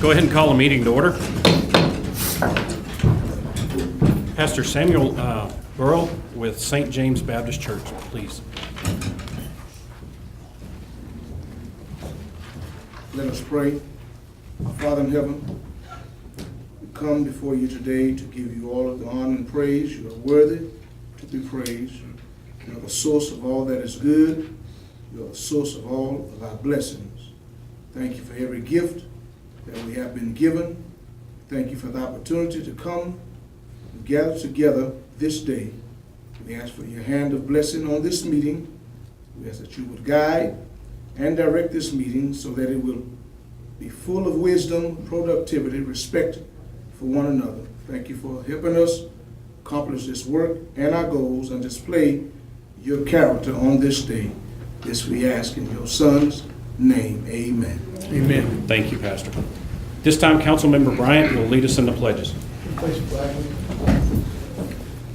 Go ahead and call the meeting to order. Pastor Samuel Burrow with St. James Baptist Church, please. Let us pray. Our Father in heaven, we come before you today to give you all of the honor and praise. You are worthy to be praised. You are the source of all that is good. You are the source of all of our blessings. Thank you for every gift that we have been given. Thank you for the opportunity to come and gather together this day. We ask for your hand of blessing on this meeting. We ask that you would guide and direct this meeting so that it will be full of wisdom, productivity, respect for one another. Thank you for helping us accomplish this work and our goals and display your character on this day. This we ask in your Son's name. Amen. Amen. Thank you, Pastor. This time, Councilmember Bryant will lead us in the pledges.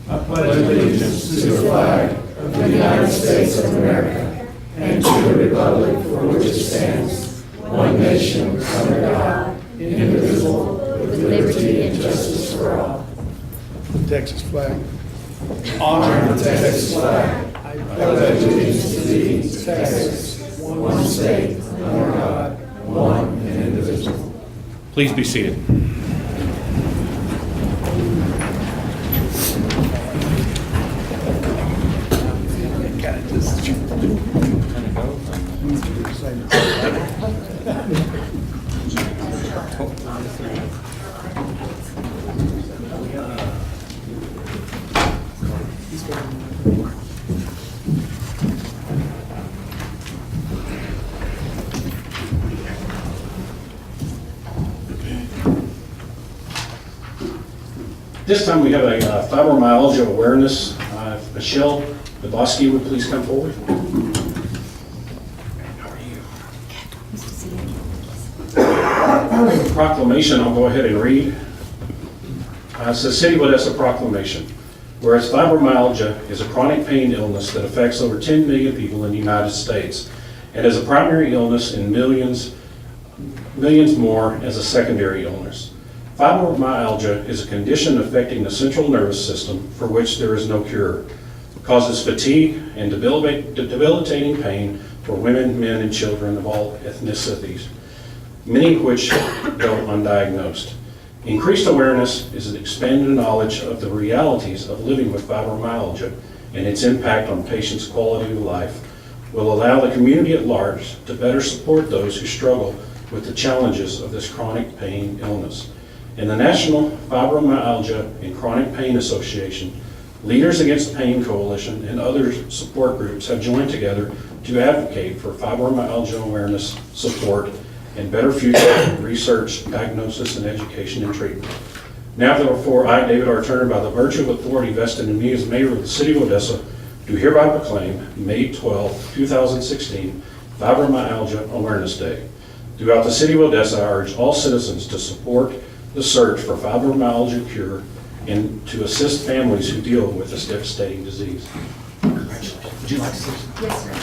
I pledge allegiance to the flag of the United States of America and to the republic for which it stands, one nation, under God, indivisible, with liberty and justice for all. The Texas flag. Honor the Texas flag. I pledge allegiance to thee, Texas, one state, under God, one and indivisible. Please be seated. This time we have a fibromyalgia awareness. Michelle Lebowski would please come forward. How are you? Proclamation, I'll go ahead and read. It says, City of Odessa Proclamation. Whereas fibromyalgia is a chronic pain illness that affects over 10 million people in the United States and is a primary illness in millions more as a secondary illness. Fibromyalgia is a condition affecting the central nervous system for which there is no cure. It causes fatigue and debilitating pain for women, men, and children of all ethnicities, many of which go undiagnosed. Increased awareness is an expanded knowledge of the realities of living with fibromyalgia and its impact on patients' quality of life will allow the community at large to better support those who struggle with the challenges of this chronic pain illness. In the National Fibromyalgia and Chronic Pain Association, Leaders Against Pain Coalition and other support groups have joined together to advocate for fibromyalgia awareness, support, and better future research, diagnosis, and education and treatment. Now therefore, I, David R. Turner, by the virtue of authority vested in me as mayor of the City of Odessa, do hereby proclaim May 12, 2016, Fibromyalgia Awareness Day. Throughout the City of Odessa, I urge all citizens to support the search for fibromyalgia cure and to assist families who deal with this devastating disease. Congratulations. Would you like to say something? Yes, sir.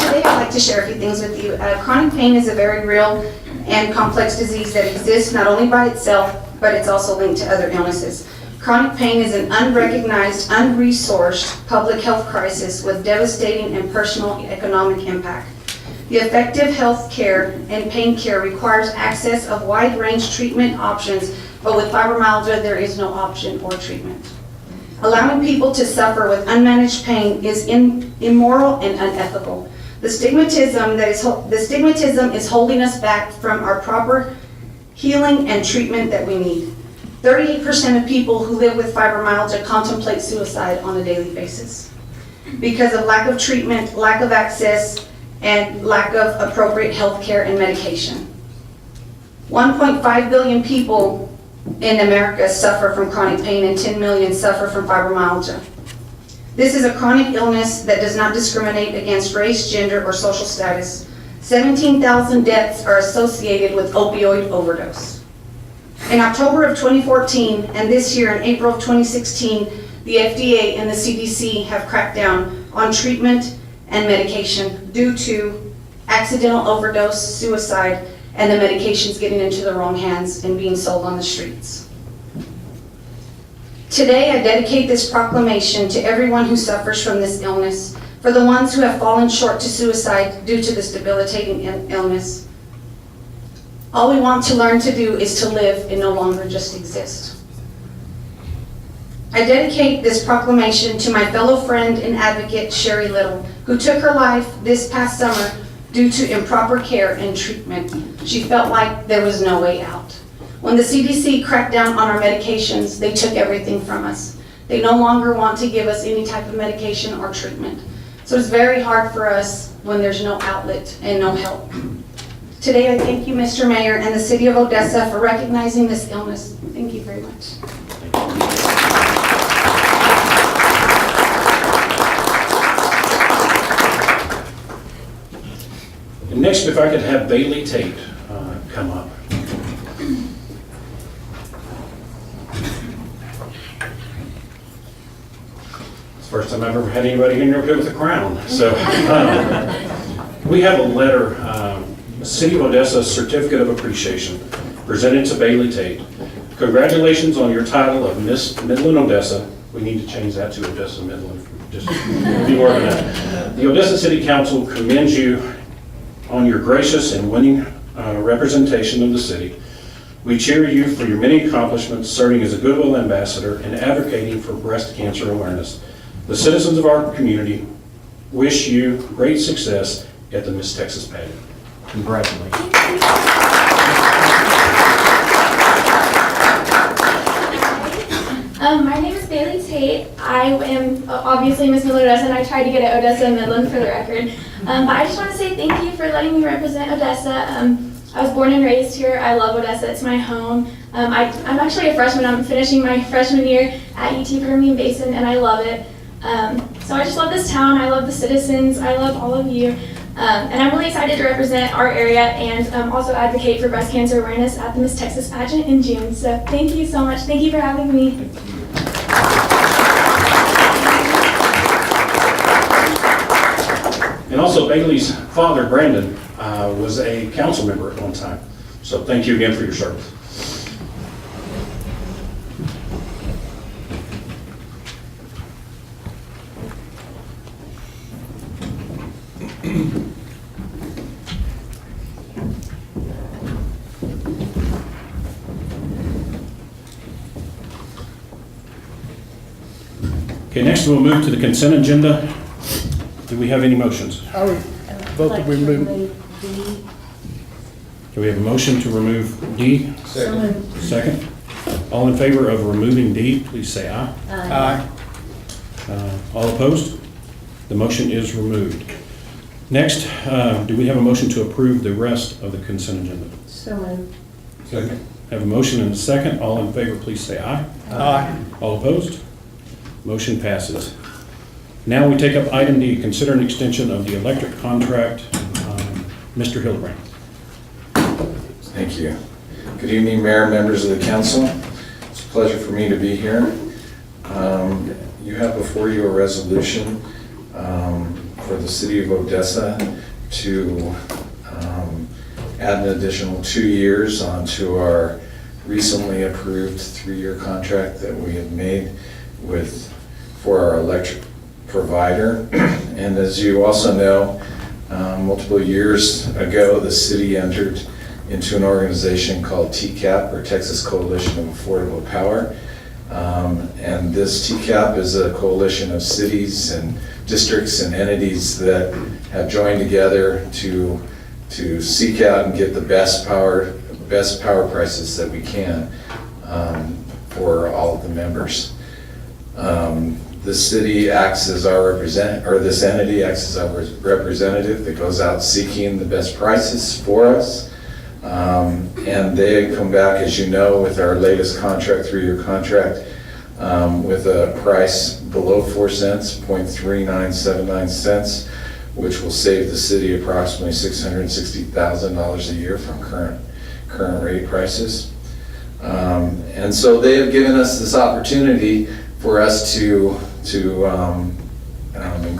Today I'd like to share a few things with you. Chronic pain is a very real and complex disease that exists not only by itself, but it's also linked to other illnesses. Chronic pain is an unrecognized, unresourced public health crisis with devastating and personal economic impact. The effective health care and pain care requires access of wide-range treatment options, but with fibromyalgia, there is no option or treatment. Allowing people to suffer with unmanaged pain is immoral and unethical. The stigmatism is holding us back from our proper healing and treatment that we need. 38% of people who live with fibromyalgia contemplate suicide on a daily basis because of lack of treatment, lack of access, and lack of appropriate health care and medication. 1.5 billion people in America suffer from chronic pain and 10 million suffer from fibromyalgia. This is a chronic illness that does not discriminate against race, gender, or social status. 17,000 deaths are associated with opioid overdose. In October of 2014 and this year in April of 2016, the FDA and the CDC have cracked down on treatment and medication due to accidental overdose, suicide, and the medications getting into the wrong hands and being sold on the streets. Today, I dedicate this proclamation to everyone who suffers from this illness, for the ones who have fallen short to suicide due to this debilitating illness. All we want to learn to do is to live and no longer just exist. I dedicate this proclamation to my fellow friend and advocate, Sherry Little, who took her life this past summer due to improper care and treatment. She felt like there was no way out. When the CDC cracked down on our medications, they took everything from us. They no longer want to give us any type of medication or treatment. So it's very hard for us when there's no outlet and no help. Today, I thank you, Mr. Mayor, and the City of Odessa for recognizing this illness. Thank you very much. And next, if I could have Bailey Tate come up. It's the first time I've ever had anybody in here with a crown. So we have a letter, City of Odessa Certificate of Appreciation, presented to Bailey Tate. Congratulations on your title of Miss Midland Odessa. We need to change that to Odessa Midland. Just be more than that. The Odessa City Council commends you on your gracious and winning representation of the city. We cheer you for your many accomplishments serving as a goodwill ambassador and advocating for breast cancer awareness. The citizens of our community wish you great success at the Miss Texas pageant. Congratulations. My name is Bailey Tate. I am obviously Miss Midland Odessa, and I tried to get at Odessa Midland for the record. But I just want to say thank you for letting me represent Odessa. I was born and raised here. I love Odessa. It's my home. I'm actually a freshman. I'm finishing my freshman year at UT Permian Basin, and I love it. So I just love this town. I love the citizens. I love all of you. And I'm really excited to represent our area and also advocate for breast cancer awareness at the Miss Texas pageant in June. So thank you so much. Thank you for having me. And also Bailey's father, Brandon, was a council member at one time. So thank you again for your service. Okay, next we'll move to the consent agenda. Do we have any motions? I would vote that we move. Do we have a motion to remove D? Second. All in favor of removing D, please say aye. Aye. All opposed? The motion is removed. Next, do we have a motion to approve the rest of the consent agenda? So moved. Second. Have a motion and a second. All in favor, please say aye. Aye. All opposed? Motion passes. Now we take up item D, consider an extension of the electric contract. Mr. Hildebrand. Thank you. Good evening, Mayor and members of the council. It's a pleasure for me to be here. You have before you a resolution for the City of Odessa to add an additional 2 years onto our recently approved 3-year contract that we have made for our electric provider. And as you also know, multiple years ago, the city entered into an organization called TCAP, or Texas Coalition of Affordable Power. And this TCAP is a coalition of cities and districts and entities that have joined together to seek out and get the best power prices that we can for all of the members. The city acts as our this entity acts as our representative that goes out seeking the best prices for us. And they come back, as you know, with our latest contract, 3-year contract, with a price below 4 cents, 0.3979 cents, which will save the city approximately $660,000 a year from current rate prices. And so they have given us this opportunity for us to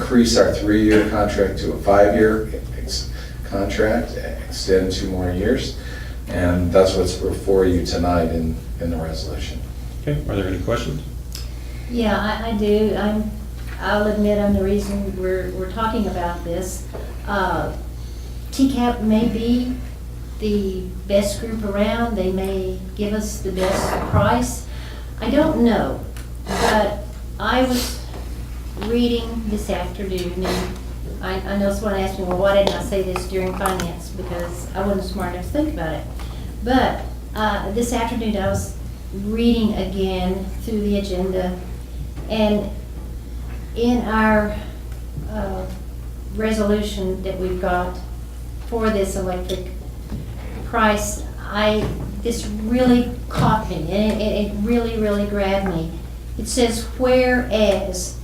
increase our 3-year contract to a 5-year contract, extend 2 more years. And that's what's before you tonight in the resolution. Okay, are there any questions? Yeah, I do. I'll admit I'm the reason we're talking about this. TCAP may be the best group around. They may give us the best price. I don't know, but I was reading this afternoon, and I know someone asked me, well, why didn't I say this during finance? Because I wasn't smart enough to think about it. But this afternoon, I was reading again through the agenda, and in our resolution that we've got for this electric price, this really caught me, and it really, really grabbed me. It says, whereas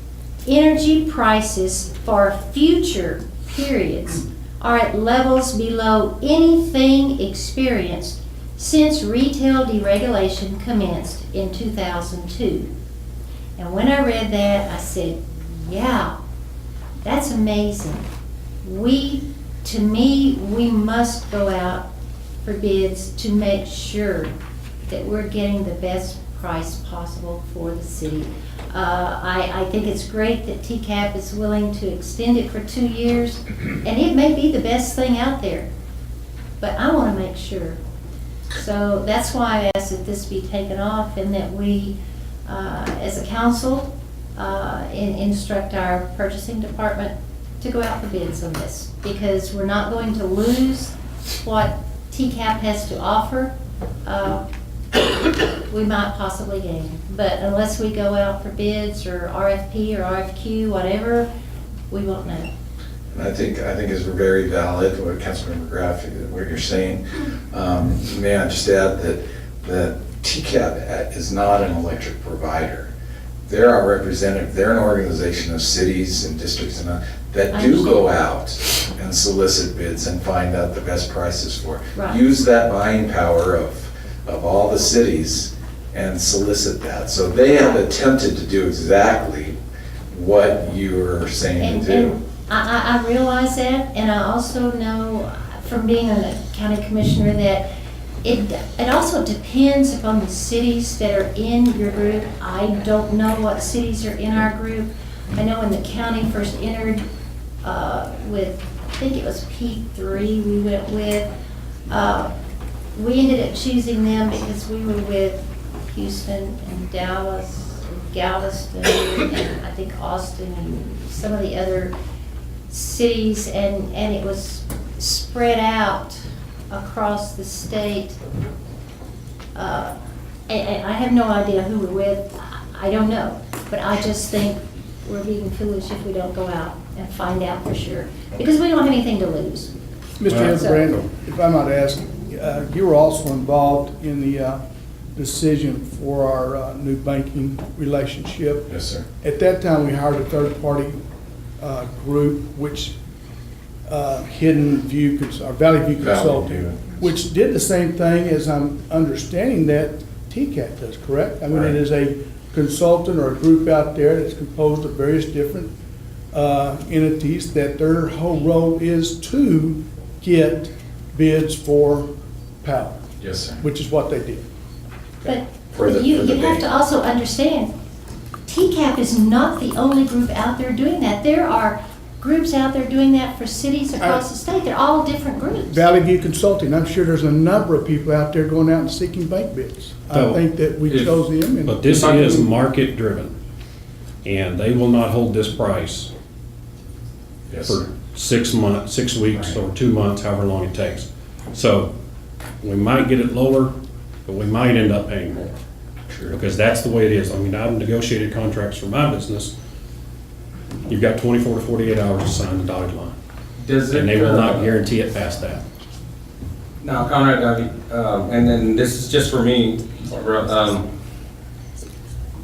energy prices for future periods are at levels below anything experienced since retail deregulation commenced in 2002. And when I read that, I said, yeah, that's amazing. To me, we must go out for bids to make sure that we're getting the best price possible for the city. I think it's great that TCAP is willing to extend it for 2 years, and it may be the best thing out there, but I want to make sure. So that's why I asked that this be taken off, and that we, as a council, instruct our purchasing department to go out for bids on this, because we're not going to lose what TCAP has to offer. We might possibly gain, but unless we go out for bids or RFP or RFQ, whatever, we won't know. And I think is very valid what Councilmember Graff, what you're saying. May I just add that TCAP is not an electric provider. They're our representative. They're an organization of cities and districts that do go out and solicit bids and find out the best prices for. Right. Use that buying power of all the cities and solicit that. So they have attempted to do exactly what you're saying to do. And I realize that, and I also know from being a county commissioner that it also depends upon the cities that are in your group. I don't know what cities are in our group. I know when the county first entered with, I think it was P3 we went with, we ended up choosing them because we were with Houston and Dallas, and Galveston, and I think Austin, and some of the other cities, and it was spread out across the state. And I have no idea who we're with. I don't know. But I just think we're being foolish if we don't go out and find out for sure. Because we don't have anything to lose. Mr. Hildebrand, if I might ask, you were also involved in the decision for our new banking relationship. Yes, sir. At that time, we hired a third-party group, which Valley View Consulting, which did the same thing as I'm understanding that TCAT does, correct? I mean, it is a consultant or a group out there that's composed of various different entities that their whole role is to get bids for power. Yes, sir. Which is what they did. But you have to also understand, TCAP is not the only group out there doing that. There are groups out there doing that for cities across the state. They're all different groups. Valley View Consulting, I'm sure there's a number of people out there going out and seeking bank bids. I think that we chose them. But this is market driven, and they will not hold this price Yes, for sir. 6 months, 6 weeks, or 2 months, however long it takes. So we might get it lower, but we might end up paying more. True. Because that's the way it is. I mean, I've negotiated contracts for my business. You've got 24 to 48 hours to sign the dotted line. And they will not guarantee it past that. Now, Conrad, and then this is just for me,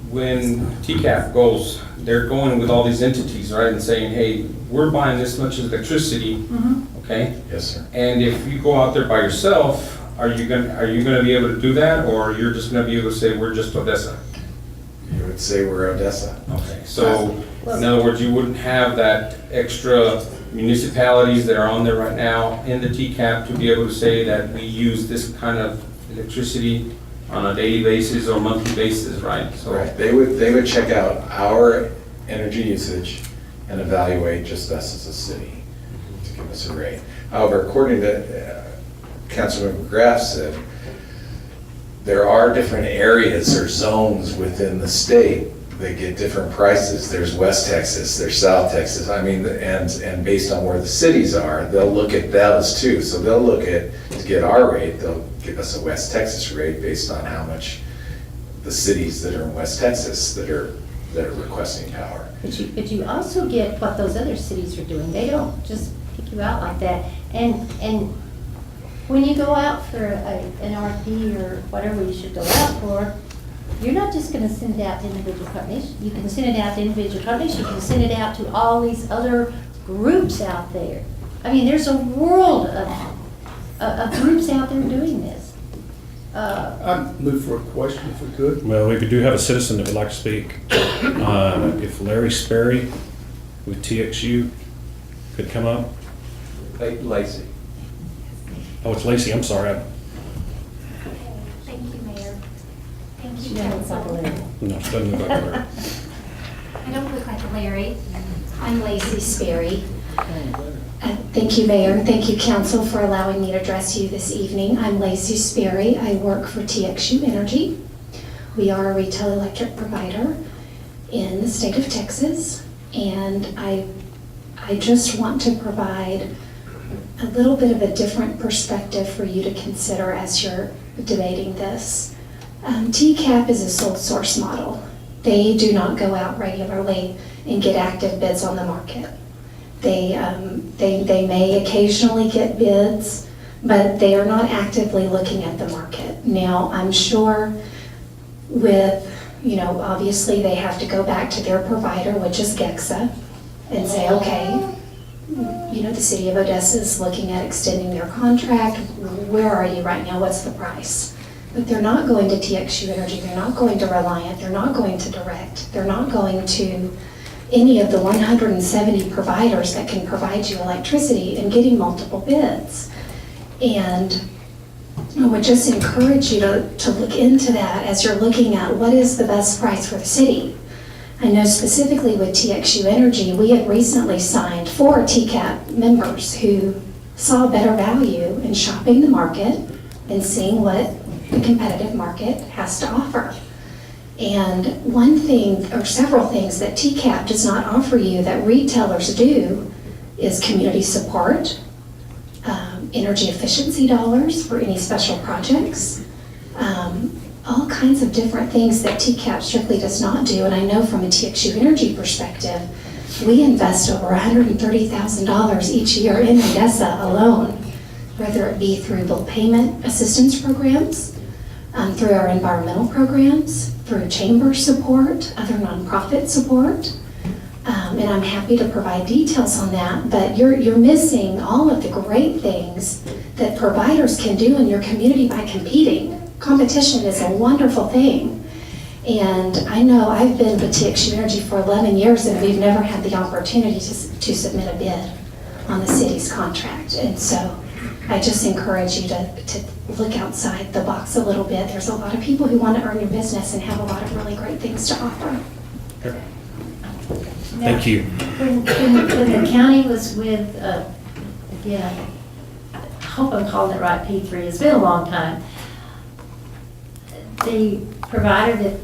when TCAP goes, they're going with all these entities, right, and saying, hey, we're buying this much electricity, okay? Yes, sir. And if you go out there by yourself, are you gonna be able to do that, or you're just gonna be able to say, we're just Odessa? You would say we're Odessa. Okay, so In other words, you wouldn't have that extra municipalities that are on there right now in the TCAP to be able to say that we use this kind of electricity on a daily basis or monthly basis, right? So Right, they would check out our energy usage and evaluate just us as a city to give us a rate. However, according to Councilman McGrath said, there are different areas or zones within the state that get different prices. There's West Texas, there's South Texas. I mean, and based on where the cities are, they'll look at those too. So they'll look at, to get our rate, they'll give us a West Texas rate based on how much the cities that are in West Texas that are requesting power. But you also get what those other cities are doing. They don't just pick you out like that. And when you go out for an RFP or whatever you should go out for, you're not just gonna send it out to individual companies. You can send it out to individual companies, you can send it out to all these other groups out there. I mean, there's a world of groups out there doing this. I'd move for a question if we could. Well, we do have a citizen that would like to speak. If Larry Sperry with TXU could come up. Lacey. Oh, it's Lacey, I'm sorry. Thank you, Mayor. Thank She you, doesn't look like a Council. lady. No, she doesn't look like her. I don't look like a Larry. I'm Lacey Sperry. Thank you, Mayor. Thank you, Council, for allowing me to address you this evening. I'm Lacey Sperry. I work for TXU Energy. We are a retail electric provider in the state of Texas, and I just want to provide a little bit of a different perspective for you to consider as you're debating this. TCAP is a sole source model. They do not go out regularly and get active bids on the market. They may occasionally get bids, but they are not actively looking at the market. Now, I'm sure with, obviously they have to go back to their provider, which is GEXA, and say, okay, the city of Odessa is looking at extending their contract. Where are you right now? What's the price? But they're not going to TXU Energy. They're not going to Reliant. They're not going to Direct. They're not going to any of the 170 providers that can provide you electricity and getting multiple bids. And I would just encourage you to look into that as you're looking at what is the best price for the city. I know specifically with TXU Energy, we had recently signed 4 TCAP members who saw better value in shopping the market and seeing what the competitive market has to offer. And one thing, or several things that TCAP does not offer you that retailers do is community support, energy efficiency dollars for any special projects, all kinds of different things that TCAP strictly does not do. And I know from a TXU Energy perspective, we invest over $130,000 each year in Odessa alone, whether it be through bill payment assistance programs, through our environmental programs, through chamber support, other nonprofit support. And I'm happy to provide details on that, but you're missing all of the great things that providers can do in your community by competing. Competition is a wonderful thing. And I know I've been with TXU Energy for 11 years and we've never had the opportunity to submit a bid on the city's contract. And so I just encourage you to look outside the box a little bit. There's a lot of people who want to earn your business and have a lot of really great things to offer. Thank you. When the county was with, again, I hope I'm calling it right, P3, it's been a long time. The provider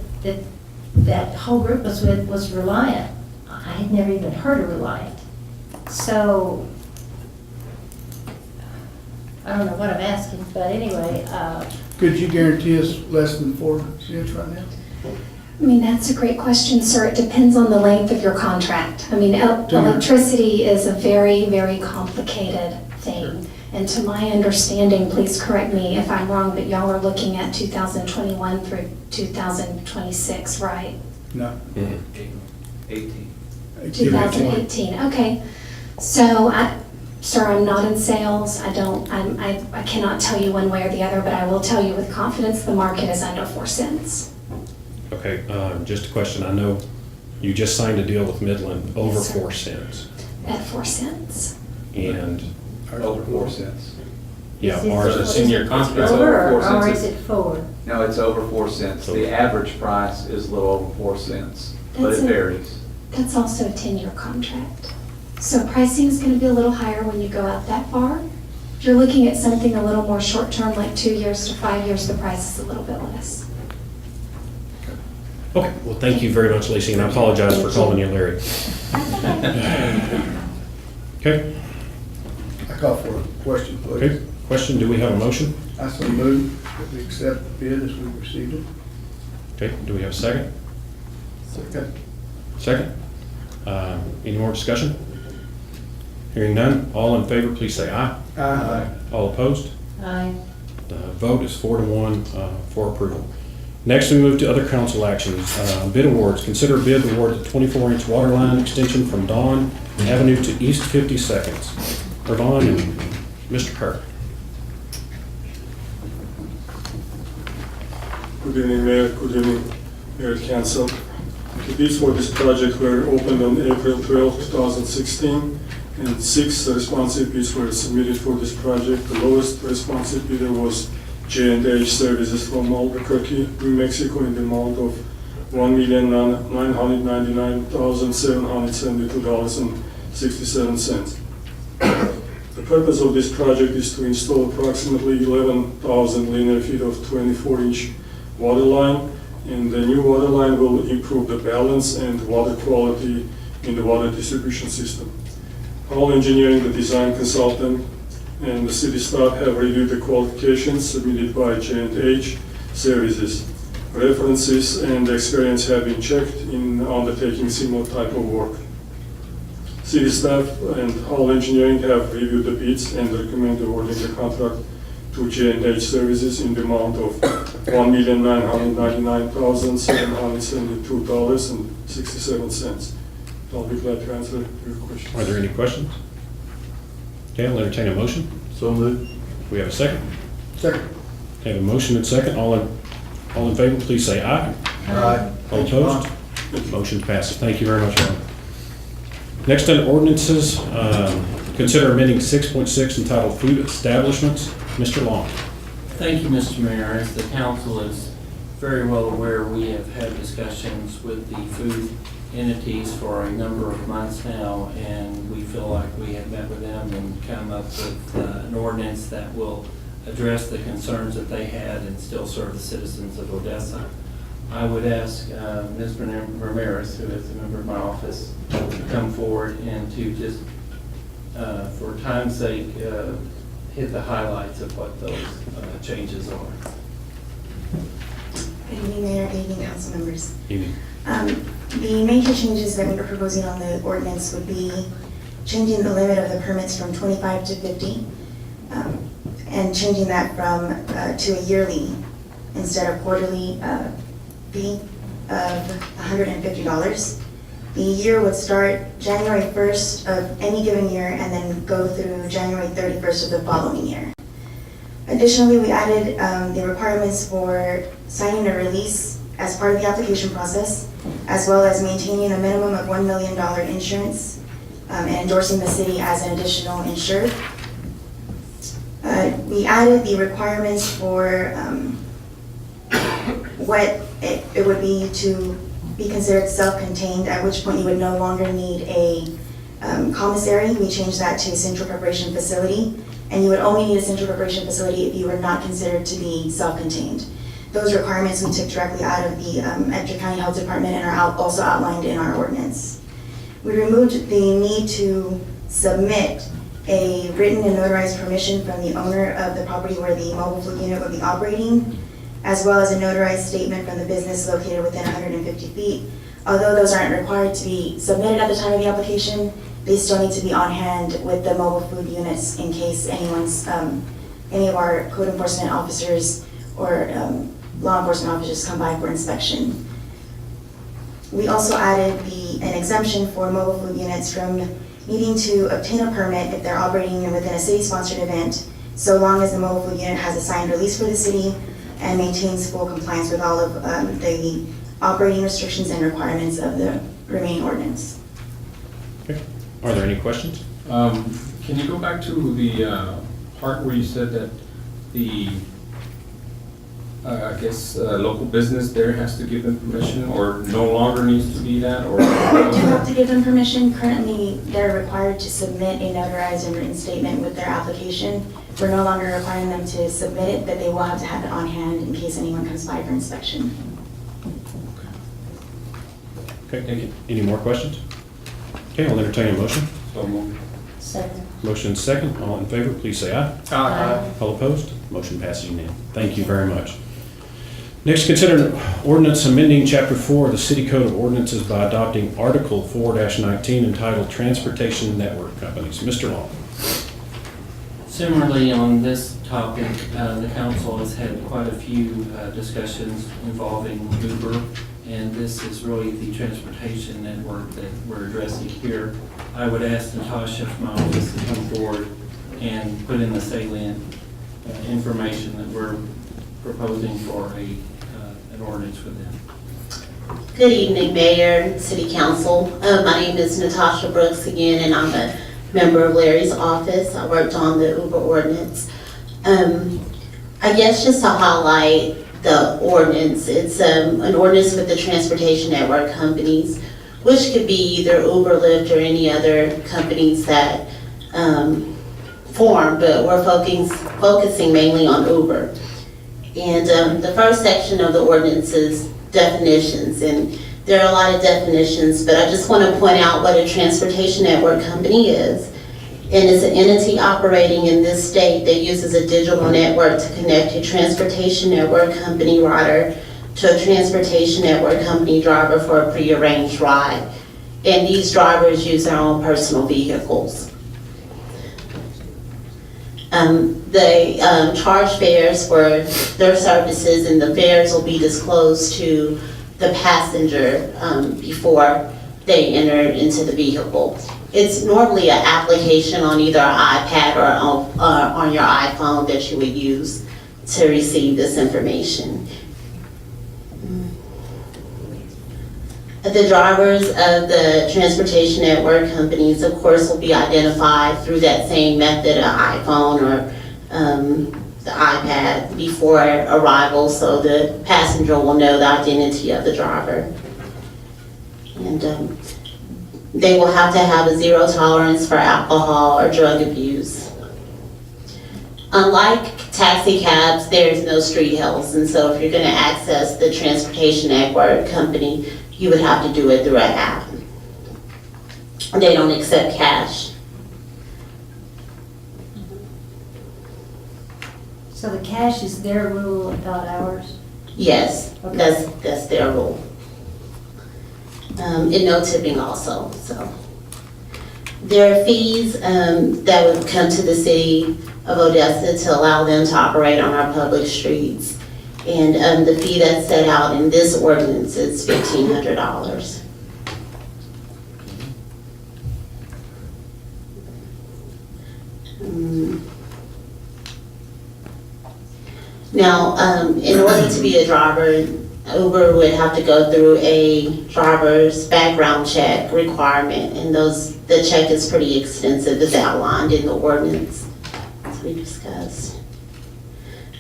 that whole group was with was Reliant. I had never even heard of Reliant. So, I don't know what I'm asking, but anyway. Could you guarantee us less than 4 cents right now? I mean, that's a great question, sir. It depends on the length of your contract. I mean, electricity is a very, very complicated thing. And to my understanding, please correct me if I'm wrong, but y'all are looking at 2021 through 2026, right? No. 18. 2018, okay. So, sir, I'm not in sales. I cannot tell you one way or the other, but I will tell you with confidence the market is under 4 cents. Okay, just a question. I know You just signed a deal with Midland over Yes, sir. 4 cents. At 4 cents. And, Over 4 cents. yeah, So ours it's is, in your contract. over Over, 4 or cents. is it 4? No, it's over 4 cents. The average price is a little over 4 cents, but That's it it. varies. That's also a 10-year contract. So pricing is going to be a little higher when you go out that far. If you're looking at something a little more short-term, like 2 years to 5 years, the price is a little bit less. okay, well, thank you very much, Lacey, and I apologize for calling you Larry. Okay, I call for a question, please. okay, question, do we have a motion? I so move that we accept the bid as we received it. Okay, do we have a second? Second. Second? Any more discussion? Hearing none, all in favor, please say aye. Aye. All opposed? Aye. The vote is 4-1 for approval. Next, we move to other council actions. Bid awards. Consider bid award the 24-inch water line extension from Dawn Avenue to East 52nd. Irvon and Mr. Kirk. Good evening, Mayor. Good evening, Mayor Council. The bids for this project were opened on April 12, 2016, and 6 responsive bids were submitted for this project. The lowest responsive bidder was J&H Services from Albuquerque, New Mexico, in the amount of $1,999,772.67. The purpose of this project is to install approximately 11,000 linear feet of 24-inch water line, and the new water line will improve the balance and water quality in the water distribution system. All engineering, the design consultant, and the city staff have reviewed the qualifications submitted by J&H Services. References and experience have been checked in undertaking similar type of work. City staff and all engineering have reviewed the bids and recommend awarding the contract to J&H Services in the amount of $1,999,772.67. I'll be glad to answer your questions. Are there any questions? Okay, I'll entertain a motion. So moved. We have a second. Second. Okay, a motion and second. All in favor, please say aye. Aye. All opposed? Motion passes. Thank you very much, Ron. Next on ordinances, consider amending 6.6 entitled Food Establishments. Mr. Long. Thank you, Mr. Mayor. As the council is very well aware, we have had discussions with the food entities for a number of months now, and we feel like we have met with them and come up with an ordinance that will address the concerns that they had and still serve the citizens of Odessa. I would ask Ms. Ramirez, who is a member of my office, to come forward and to just, for time's sake, hit the highlights of what those changes are. Good evening, Mayor. Good evening, council members. Evening. The major changes that we are proposing on the ordinance would be changing the limit of the permits from 25 to 50, and changing that from to a yearly instead of quarterly fee of $150. The year would start January 1st of any given year and then go through January 31st of the following year. Additionally, we added the requirements for signing a release as part of the application process, as well as maintaining a minimum of $1 million insurance and endorsing the city as an additional insured. We added the requirements for what it would be to be considered self-contained, at which point you would no longer need a commissary. We changed that to central preparation facility, and you would only need a central preparation facility if you were not considered to be self-contained. Those requirements we took directly out of the Edgar County Health Department and are also outlined in our ordinance. We removed the need to submit a written and notarized permission from the owner of the property where the mobile food unit would be operating, as well as a notarized statement from the business located within 150 feet. Although those aren't required to be submitted at the time of the application, they still need to be on hand with the mobile food units in case anyone's, any of our code enforcement officers or law enforcement officers come by for inspection. We also added an exemption for mobile food units from needing to obtain a permit if they're operating within a city-sponsored event, so long as the mobile food unit has a signed release for the city and maintains full compliance with all of the operating restrictions and requirements of the remain ordinance. Okay. Are there any questions? Can you go back to the part where you said that the, I guess, local business there has to give them permission, or no longer needs to be that, or? They do have to give them permission. Currently, they're required to submit a notarized and written statement with their application. We're no longer requiring them to submit it, but they will have to have it on hand in case anyone comes by for inspection. Okay, thank you. Any more questions? Okay, I'll entertain a motion. So moved. Second. Motion second. All in favor, please say aye. Aye. All opposed? Motion passes unanimously. Thank you very much. Next, consider an ordinance amending Chapter 4 of the City Code of Ordinances by adopting Article 4-19 entitled Transportation Network Companies. Mr. Long. Similarly, on this topic, the council has had quite a few discussions involving Uber, and this is really the transportation network that we're addressing here. I would ask Natasha from my office to come forward and put in the salient information that we're proposing for an ordinance with them. Good evening, Mayor, City Council. My name is Natasha Brooks again, and I'm a member of Larry's office. I worked on the Uber ordinance. I guess just to highlight the ordinance, it's an ordinance with the transportation network companies, which could be either Uber, Lyft, or any other companies that form, but we're focusing mainly on Uber. And the first section of the ordinance is definitions, and there are a lot of definitions, but I just want to point out what a transportation network company is. And it's an entity operating in this state that uses a digital network to connect a transportation network company rider to a transportation network company driver for a prearranged ride. And these drivers use their own personal vehicles. They charge fares for their services, and the fares will be disclosed to the passenger before they enter into the vehicle. It's normally an application on either an iPad or on your iPhone that you would use to receive this information. The drivers of the transportation network companies, of course, will be identified through that same method, an iPhone or the iPad before arrival, so the passenger will know the identity of the driver. And they will have to have a zero tolerance for alcohol or drug abuse. Unlike taxi cabs, there is no street hails, and so if you're going to access the transportation network company, you would have to do it through an app. They don't accept cash. So the cash is their rule and not ours? Yes, Okay. that's their rule. And no tipping also, so. There are fees that would come to the city of Odessa to allow them to operate on our public streets. And the fee that's set out in this ordinance is $1,500. Now, in order to be a driver, Uber would have to go through a driver's background check requirement, and the check is pretty extensive, as outlined in the ordinance, as we discussed.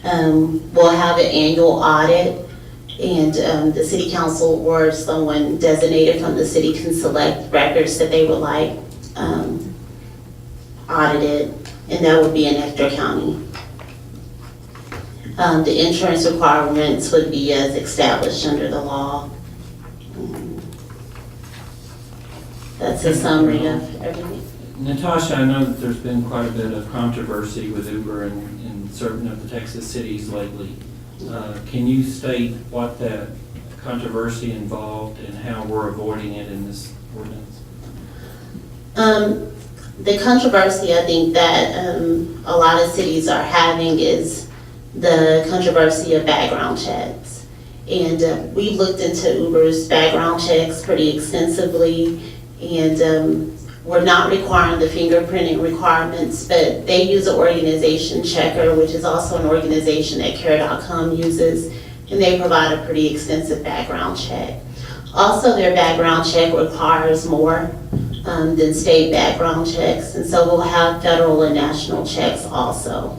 We'll have an annual audit, and the city council or someone designated from the city can select records that they would like audited, and that would be in Ector County. The insurance requirements would be as established under the law. That's a summary of everything. Natasha, I know that there's been quite a bit of controversy with Uber in certain of the Texas cities lately. Can you state what that controversy involved and how we're avoiding it in this ordinance? The controversy I think that a lot of cities are having is the controversy of background checks. And we looked into Uber's background checks pretty extensively, and we're not requiring the fingerprinting requirements, but they use an organization checker, which is also an organization that Care.com uses, and they provide a pretty extensive background check. Also, their background check requires more than state background checks, and so we'll have federal and national checks also.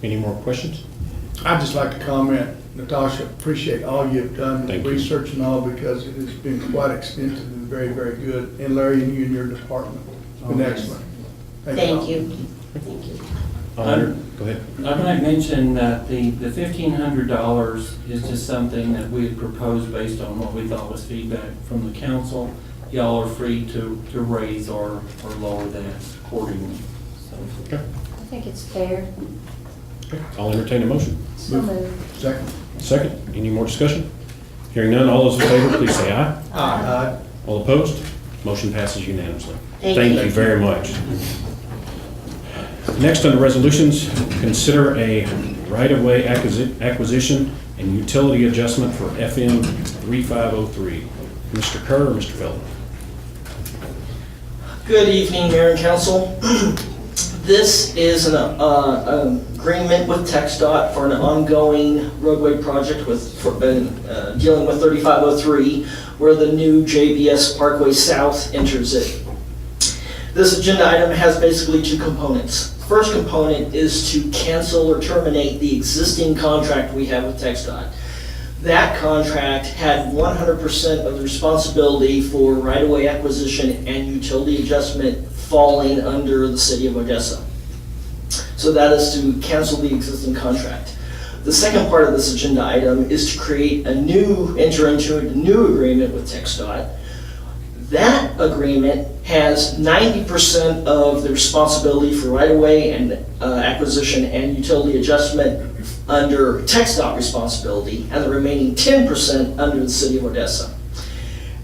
Any more questions? I'd just like to comment, Natasha, appreciate all you've done, Thank you. research and all, because it has been quite extensive and very, very good. And Larry, and you and your department, it's been excellent. Thank you. Thank you. Go ahead. I might mention that the $1,500 is just something that we had proposed based on what we thought was feedback from the council. Y'all are free to raise or lower that accordingly. So, Okay. I think it's fair. I'll entertain a motion. So moved. Second. Second, any more discussion? Hearing none, all those in favor, please say aye. Aye. All opposed? Motion passes unanimously. Thank you. you very much. Next, under resolutions, consider a right-of-way acquisition and utility adjustment for FM 3503. Mr. Kerr or Mr. Feldman? Good evening, Mayor and Council. This is an agreement with TxDOT for an ongoing roadway project dealing with 3503, where the new JBS Parkway South enters it. This agenda item has basically two components. The first component is to cancel or terminate the existing contract we have with TxDOT. That contract had 100% of the responsibility for right-of-way acquisition and utility adjustment falling under the city of Odessa. So that is to cancel the existing contract. The second part of this agenda item is to enter into a new agreement with TxDOT. That agreement has 90% of the responsibility for right-of-way and acquisition and utility adjustment under TxDOT responsibility, and the remaining 10% under the city of Odessa.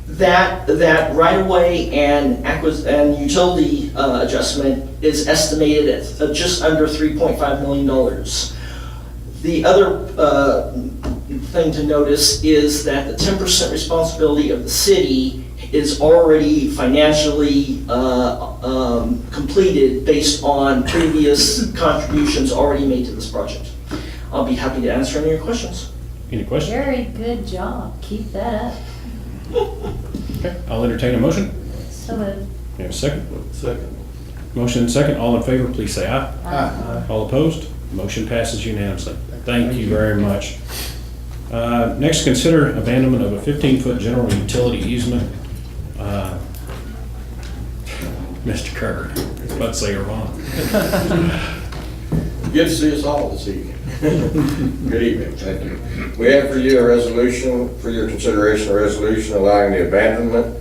That right-of-way and utility adjustment is estimated at just under $3.5 million. The other thing to notice is that the 10% responsibility of the city is already financially completed based on previous contributions already made to this project. I'll be happy to answer any of your questions. Any questions? Very good job. Keep that up. Okay, I'll entertain a motion. So moved. You have a second? Second. Motion and second, all in favor, please say aye. Aye. All opposed? Motion passes unanimously. Thank you very much. Next, consider abandonment of a 15-foot general utility easement. Mr. Kerr, I was about to say Irvon. Good to see us all this evening. Good evening, thank you. We have for you a resolution, for your consideration, a resolution allowing the abandonment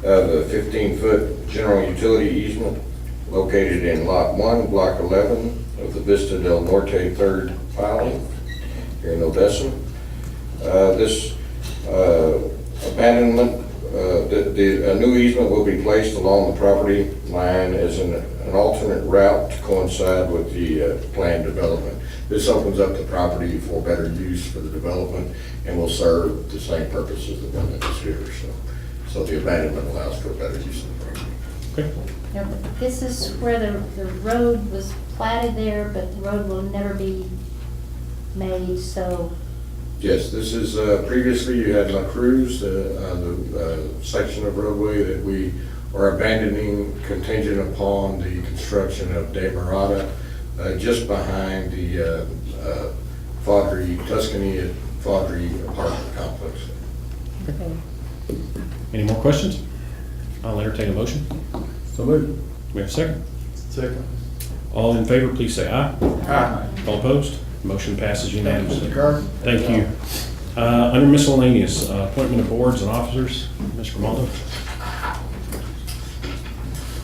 of a 15-foot general utility easement located in Lot 1, Block 11 of the Vista del Norte 3rd filing here in Odessa. This abandonment, a new easement will be placed along the property line as an alternate route to coincide with the planned development. This opens up the property for better use for the development and will serve the same purpose as the one that is here. So the abandonment allows for better use of the property. Okay. Now, this is where the road was platted there, but the road will never be made, so. Yes, this is, previously you had La Cruz, the section of roadway that we are abandoning contingent upon the construction of De Mirada, just behind the Tuscany apartment complex. Okay. Any more questions? I'll entertain a motion. So moved. We have a second? Second. All in favor, please say aye. Aye. All opposed? Motion passes unanimously. Mr. Kerr. Thank you. Under miscellaneous, appointment of boards and officers, Ms. Grimaldo.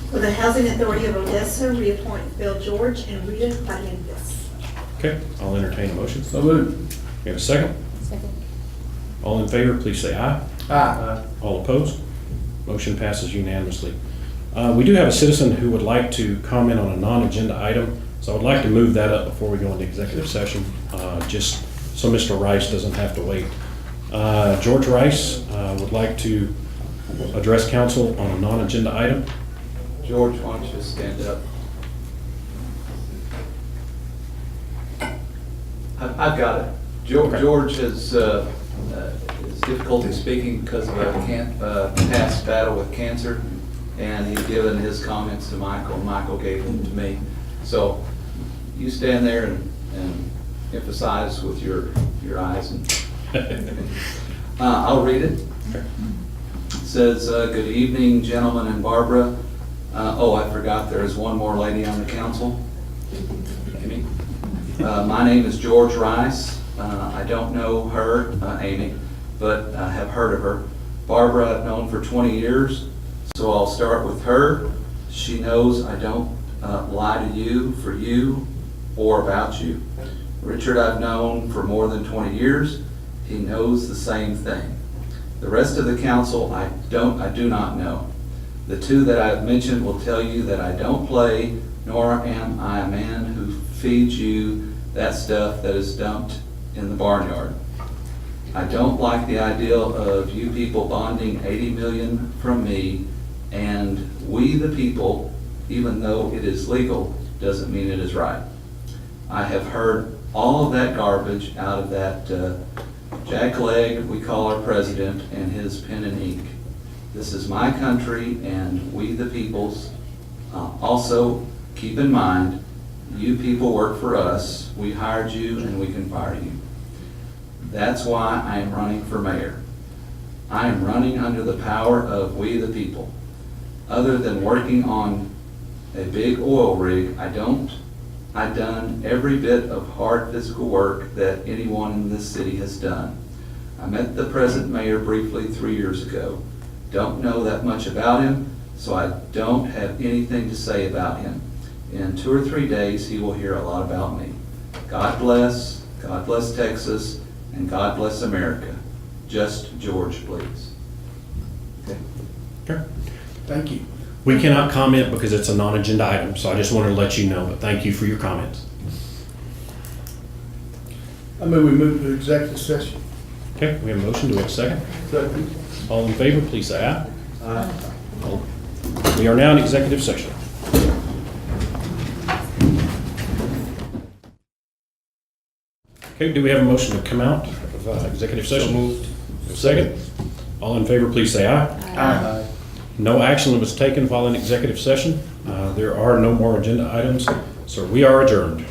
For the Housing Authority of Odessa, reappoint Bill George and Rita Hernandez. Okay, I'll entertain a motion. So moved. We have a second? Second. All in favor, please say aye. Aye. All opposed? Motion passes unanimously. We do have a citizen who would like to comment on a non-agenda item, so I would like to move that up before we go into executive session, just so Mr. Rice doesn't have to wait. George Rice would like to address council on a non-agenda item. George, why don't you just stand up? I've got it. George has has difficulty speaking because of a past battle with cancer, and he's given his comments to Michael, and Michael gave them to me. So you stand there and emphasize with your eyes. And I'll read it. It says, good evening, gentlemen and Barbara. Oh, I forgot there is one more lady on the council. Amy. My name is George Rice. I don't know her, Amy, but I have heard of her. Barbara I've known for 20 years, so I'll start with her. She knows I don't lie to you for you or about you. Richard I've known for more than 20 years. He knows the same thing. The rest of the council I do not know. The two that I've mentioned will tell you that I don't play, nor am I a man who feeds you that stuff that is dumped in the barnyard. I don't like the idea of you people bonding 80 million from me, and we the people, even though it is legal, doesn't mean it is right. I have heard all of that garbage out of that jackleg we call our president and his pen and ink. This is my country and we the people's. Also, keep in mind, you people work for us. We hired you and we can fire you. That's why I am running for mayor. I am running under the power of we the people. Other than working on a big oil rig, I've done every bit of hard physical work that anyone in this city has done. I met the present mayor briefly 3 years ago. Don't know that much about him, so I don't have anything to say about him. In 2 or 3 days, he will hear a lot about me. God bless Texas, and God bless America. Just George, please. Okay. Sure. Thank you. We cannot comment because it's a non-agenda item, so I just wanted to let you know, but thank you for your comments. I move we move to executive session. Okay, we have a motion. Do we have a second? Second. All in favor, please say aye. Aye. We are now in executive session. Okay, do we have a motion to come out of executive session? So moved. Second. All in favor, please say aye. Aye. No action was taken following executive session. There are no more agenda items, so we are adjourned.